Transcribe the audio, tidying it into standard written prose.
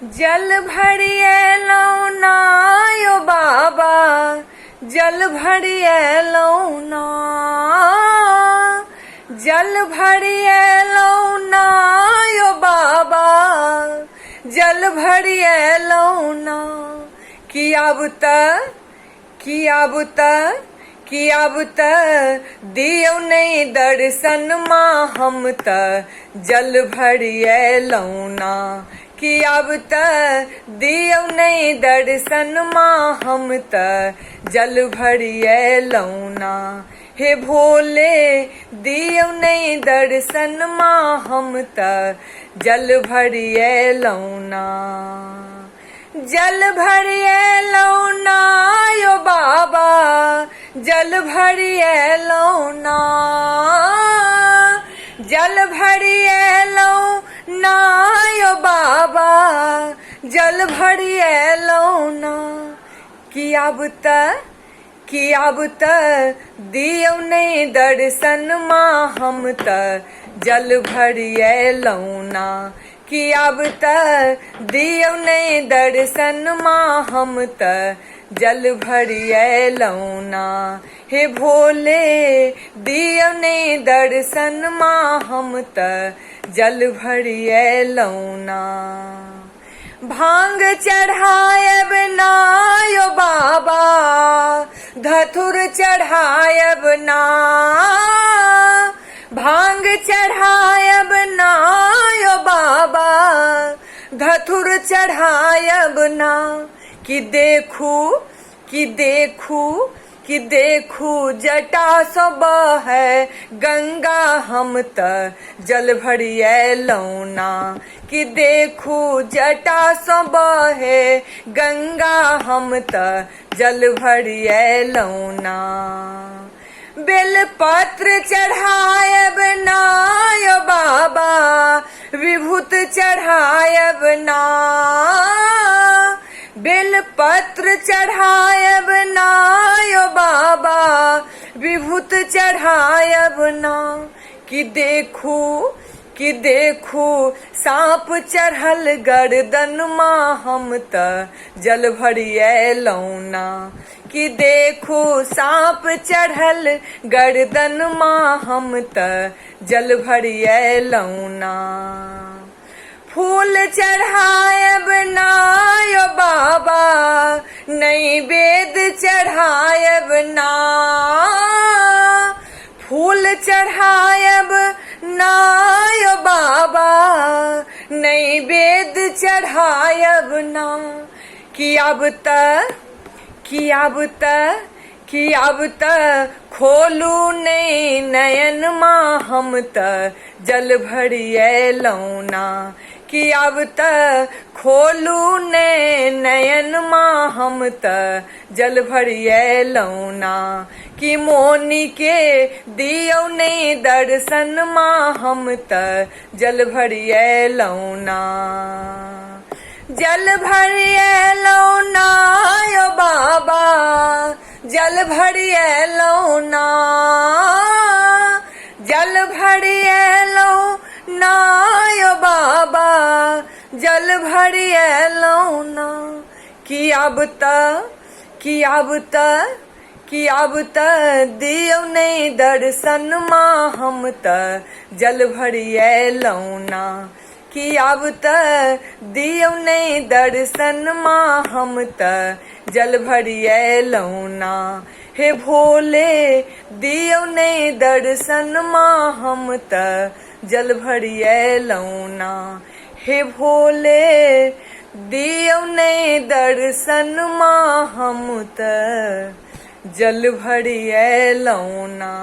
जल भरिए लौना यो बाबा, जल भरिए लौना, जल भरिए लौना यो बाबा, जल भरिए लौना। कि अब त दियो नहीं दर्शन माँ हम त जल भरिए लौना। कि अब त दियो नहीं दर्शन माँ हम त जल भरिए लौना। हे भोले दियो नहीं दर्शन माँ हम त जल भरिए लौना। जल भरिए लौना यो बाबा, जल भरिए लौना, जल भरिए लौना यो बाबा, जल भरिए लौना। कि अब त दियो नहीं दर्शन माँ हम त जल भरिए लौना। कि अब त दियो नहीं दर्शन माँ हम त जल भरिए लौना। हे भोले दियो नहीं दर्शन माँ हम त जल भरिए लौना। भांग चढ़ायब ना यो बाबा, धतुर चढ़ायब ना, भांग चढ़ायब ना यो बाबा, धतुर चढ़ायब ना। कि देखू जटा सो बहे गंगा हम त जल भरिए लौना। कि देखू जटा सो बहे गंगा हम त जल भरिए लौना। बेलपत्र चढ़ायब ना यो बाबा, विभूत चढ़ायब ना, बेलपत्र चढ़ायब ना यो बाबा, विभूत चढ़ायब ना। कि देखू सांप चढ़ल गर्दन माँ हम त जल भरिए लौना। कि देखू सांप चढ़ल गर्दन माँ हम त जल भरिए लौना। फूल चढ़ायब ना यो बाबा, नैवेद्य चढ़ायब ना, फूल चढ़ायब ना यो बाबा, नैवेद्य चढ़ायब ना। कि अब त खोलू नहीं नयन माँ हम त जल भरिए लौना। कि अब त खोलू ने नयन माँ हम त जल भरिए लौना। कि मोनी के दियो नहीं दर्शन माँ हम त जल भरिए लौना। जल भरिए लौना यो बाबा, जल भरिए लौना, जल भरिए लौना यो बाबा, जल भरिए लौना। कि अब त दियो नहीं दर्शन माँ हम त जल भरिए लौना। कि अब त दियो नहीं दर्शन माँ हम त जल भरिए लौना। हे भोले दियो नहीं दर्शन माँ हम त जल भरिए लौना। हे भोले दियो नहीं दर्शन माँ हम त जल भरिए लौना।